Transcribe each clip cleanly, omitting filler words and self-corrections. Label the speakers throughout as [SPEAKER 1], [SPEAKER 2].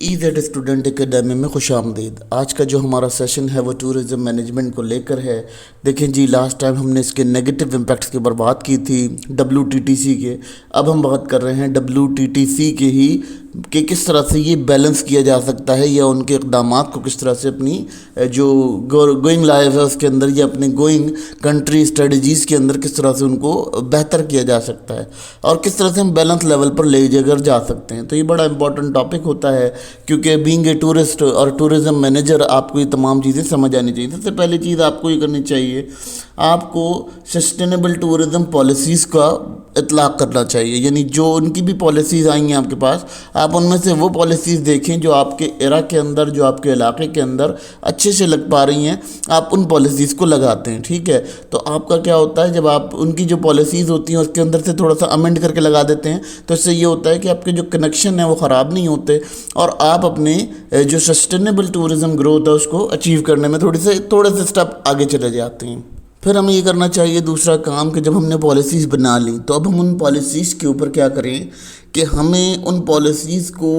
[SPEAKER 1] EZ student academy में खुश आमदीद। आज का जो हमारा सेशन है वो टूरिज़्म मैनेजमेंट को लेकर है। देखें जी, लास्ट टाइम हमने इसके नेगेटिव इम्पैक्ट्स की बात की थी WTTC के। अब हम बात कर रहे हैं WTTC के ही कि किस तरह से ये बैलेंस किया जा सकता है या उनके इक़दामात को किस तरह से अपनी जो गोइंग लाइफ है उसके अंदर या अपने गोइंग कंट्री स्ट्रेटजीज़ के अंदर किस तरह से उनको बेहतर किया जा सकता है और किस तरह से हम बैलेंस लेवल पर ले जाकर जा सकते हैं। तो ये बड़ा इंपॉर्टेंट टॉपिक होता है क्योंकि बीइंग ए टूरिस्ट और टूरिज़्म मैनेजर आपको ये तमाम चीज़ें समझ आनी चाहिए। सबसे पहली चीज़ आपको ये करनी चाहिए, आपको सस्टेनेबल टूरिज़्म पॉलिसीज़ का इतलाक़ करना चाहिए। यानी जो उनकी भी पॉलिसीज़ आई हैं आपके पास, आप उनमें से वो पॉलिसीज़ देखें जो आपके एरा के अंदर, जो आपके इलाके के अंदर अच्छे से लग पा रही हैं, आप उन पॉलिसीज़ को लगाते हैं। ठीक है, तो आपका क्या होता है, जब आप उनकी जो पॉलिसीज़ होती हैं उसके अंदर से थोड़ा सा अमेंड करके लगा देते हैं तो इससे ये होता है कि आपके जो कनेक्शन है वो ख़राब नहीं होते और आप अपने जो सस्टेनेबल टूरिज़्म ग्रोथ है उसको अचीव करने में थोड़े से स्टेप आगे चले जाते हैं। फिर हमें ये करना चाहिए दूसरा काम कि जब हमने पॉलिसीज़ बना ली तो अब हम उन पॉलिसीज़ के ऊपर क्या करें कि हमें उन पॉलिसीज़ को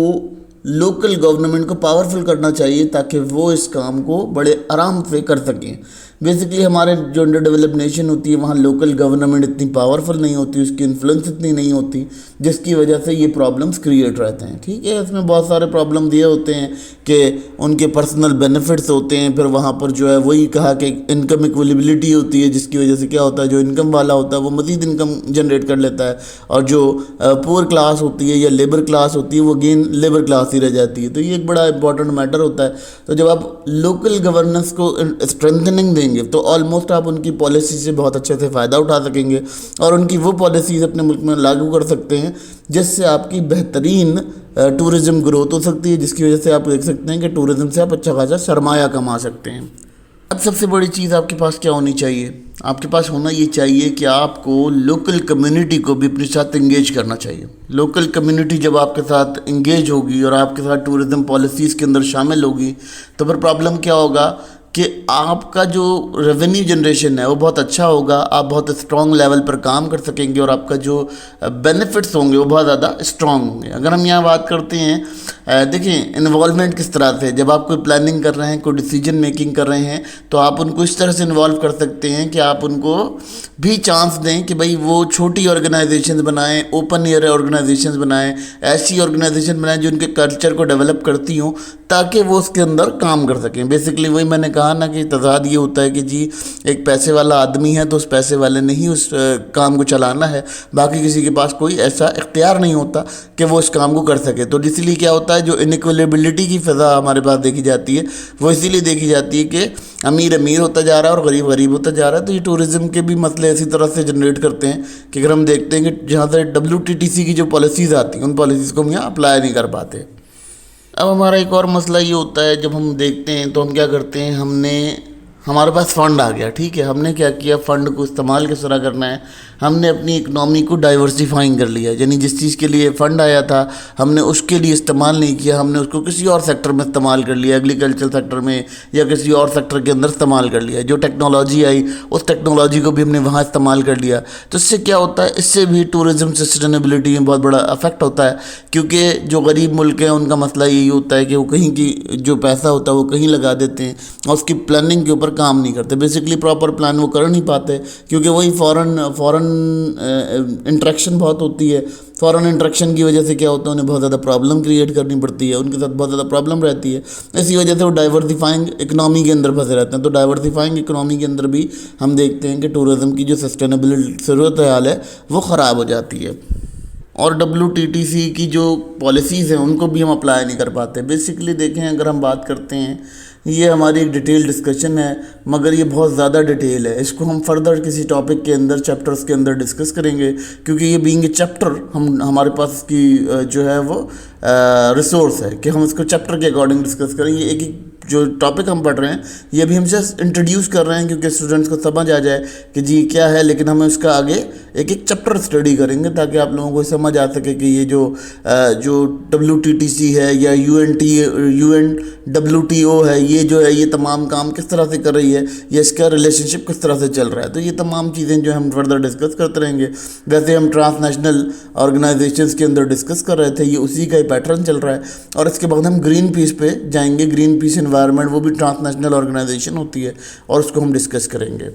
[SPEAKER 1] लोकल गवर्नमेंट को पावरफुल करना चाहिए ताकि वो इस काम को बड़े आराम से कर सकें। बेसिकली हमारे जो अंडर डेवलप नेशन होती है वहाँ लोकल गवर्नमेंट इतनी पावरफुल नहीं होती, उसकी इन्फ्लुएंस इतनी नहीं होती, जिसकी वजह से ये प्रॉब्लम्स क्रिएट रहते हैं। ठीक है, इसमें बहुत सारे प्रॉब्लम ये होते हैं कि उनके पर्सनल बेनिफिट्स होते हैं। फिर वहाँ पर जो है वही कहा कि इनकम इक्वलिबिलिटी होती है, जिसकी वजह से क्या होता है, जो इनकम वाला होता है वो मज़ीद इनकम जनरेट कर लेता है और जो पुअर क्लास होती है या लेबर क्लास होती है वो अगेन लेबर क्लास ही रह जाती है। तो ये एक बड़ा इंपॉर्टेंट मैटर होता है। तो जब आप लोकल गवर्नेंस को स्ट्रेंथनिंग देंगे तो ऑलमोस्ट आप उनकी पॉलिसी से बहुत अच्छे से फ़ायदा उठा सकेंगे और उनकी वो पॉलिसीज़ अपने मुल्क में लागू कर सकते हैं जिससे आपकी बेहतरीन टूरिज़्म ग्रोथ हो सकती है, जिसकी वजह से आप देख सकते हैं कि टूरिज़्म से आप अच्छा खासा सरमाया कमा सकते हैं। अब सबसे बड़ी चीज़ आपके पास क्या होनी चाहिए, आपके पास होना ये चाहिए कि आपको लोकल कम्युनिटी को भी अपने साथ इंगेज करना चाहिए। लोकल कम्युनिटी जब आपके साथ इंगेज होगी और आपके साथ टूरिज़्म पॉलिसीज़ के अंदर शामिल होगी तो फिर प्रॉब्लम क्या होगा कि आपका जो रेवेन्यू जनरेशन है वो बहुत अच्छा होगा, आप बहुत स्ट्रॉन्ग लेवल पर काम कर सकेंगे और आपका जो बेनिफिट्स होंगे वो बहुत ज़्यादा स्ट्रॉन्ग होंगे। अगर हम यहाँ बात करते हैं, देखिए इन्वॉल्वमेंट किस तरह से, जब आप कोई प्लानिंग कर रहे हैं, कोई डिसीजन मेकिंग कर रहे हैं तो आप उनको इस तरह से इन्वॉल्व कर सकते हैं कि आप उनको भी चांस दें कि भाई वो छोटी ऑर्गेनाइजेशंस बनाएं, ओपन एयर ऑर्गेनाइजेशंस बनाएं, ऐसी ऑर्गेनाइजेशन बनाएं जो उनके कल्चर को डेवलप करती हों ताकि वो उसके अंदर काम कर सकें। बेसिकली वही मैंने कहा ना कि तज़ाद ये होता है कि जी एक पैसे वाला आदमी है तो उस पैसे वाले ने ही उस काम को चलाना है, बाकी किसी के पास कोई ऐसा इख्तियार नहीं होता कि वो इस काम को कर सके। तो इसीलिए क्या होता है, जो इनइक्वलिबिलिटी की फ़ज़ा हमारे पास देखी जाती है वो इसीलिए देखी जाती है कि अमीर अमीर होता जा रहा है और गरीब गरीब होता जा रहा है। तो ये टूरिज़्म के भी मसले इसी तरह से जनरेट करते हैं कि अगर हम देखते हैं कि जहाँ से WTTC की जो पॉलिसीज़ आती हैं उन पॉलिसीज़ को हम यहाँ अप्लाई नहीं कर पाते। अब हमारा एक और मसला ये होता है, जब हम देखते हैं तो हम क्या करते हैं, हमारे पास फ़ंड आ गया। ठीक है, हमने क्या किया, फ़ंड को इस्तेमाल किस तरह करना है, हमने अपनी इकनॉमी को डाइवर्सिफाइंग कर लिया। यानी जिस चीज़ के लिए फ़ंड आया था हमने उसके लिए इस्तेमाल नहीं किया, हमने उसको किसी और सेक्टर में इस्तेमाल कर लिया, एग्रीकल्चर सेक्टर में या किसी और सेक्टर के अंदर इस्तेमाल कर लिया। जो टेक्नोलॉजी आई उस टेक्नोलॉजी को भी हमने वहाँ इस्तेमाल कर लिया। तो इससे क्या होता है, इससे भी टूरिज़्म सस्टेनेबिलिटी में बहुत बड़ा अफेक्ट होता है क्योंकि जो गरीब मुल्क हैं उनका मसला यही होता है कि वो कहीं की जो पैसा होता है वो कहीं लगा देते हैं और उसकी प्लानिंग के ऊपर काम नहीं करते। बेसिकली प्रॉपर प्लान वो कर नहीं पाते क्योंकि वही फॉरेन इंटरेक्शन बहुत होती है। फॉरेन इंटरेक्शन की वजह से क्या होता है, उन्हें बहुत ज़्यादा प्रॉब्लम क्रिएट करनी पड़ती है, उनके साथ बहुत ज़्यादा प्रॉब्लम रहती है। इसी वजह से वो डाइवर्सिफाइंग इकनॉमी के अंदर फंसे रहते हैं। तो डाइवर्सिफाइंग इकनॉमी के अंदर भी हम देखते हैं कि टूरिज़्म की जो सस्टेनेबल सूरत हाल है वो ख़राब हो जाती है और WTTC की जो पॉलिसीज़ हैं उनको भी हम अप्लाई नहीं कर पाते। बेसिकली देखें, अगर हम बात करते हैं, ये हमारी एक डिटेल डिस्कशन है मगर ये बहुत ज़्यादा डिटेल है, इसको हम फर्दर किसी टॉपिक के अंदर चैप्टर्स के अंदर डिस्कस करेंगे क्योंकि ये बीइंग ए चैप्टर हमारे पास इसकी जो है वो रिसोर्स है कि हम इसको चैप्टर के अकॉर्डिंग डिस्कस करें। ये एक जो टॉपिक हम पढ़ रहे हैं ये भी हम जस्ट इंट्रोड्यूस कर रहे हैं क्योंकि स्टूडेंट्स को समझ आ जाए कि जी क्या है, लेकिन हमें उसका आगे ایک ایک چیپٹر اسٹڈی کریں گے تاکہ آپ لوگوں کو سمجھ آ سکے کہ یہ جو WTTC ہے یا UNWTO ہے، یہ جو ہے یہ تمام کام کس طرح سے کر رہی ہے، یا اس کا ریلیشن شپ کس طرح سے چل رہا ہے. تو یہ تمام چیزیں جو ہم فردر ڈسکس کرتے رہیں گے. ویسے ہم ٹرانس نیشنل آرگنائزیشنز کے اندر ڈسکس کر رہے تھے، یہ اسی کا ہی پیٹرن چل رہا ہے. اور اس کے بعد ہم گرین پیس پہ جائیں گے. گرین پیس انوائرمنٹ وہ بھی ٹرانس نیشنل آرگنائزیشن ہوتی ہے اور اس کو ہم ڈسکس کریں گے.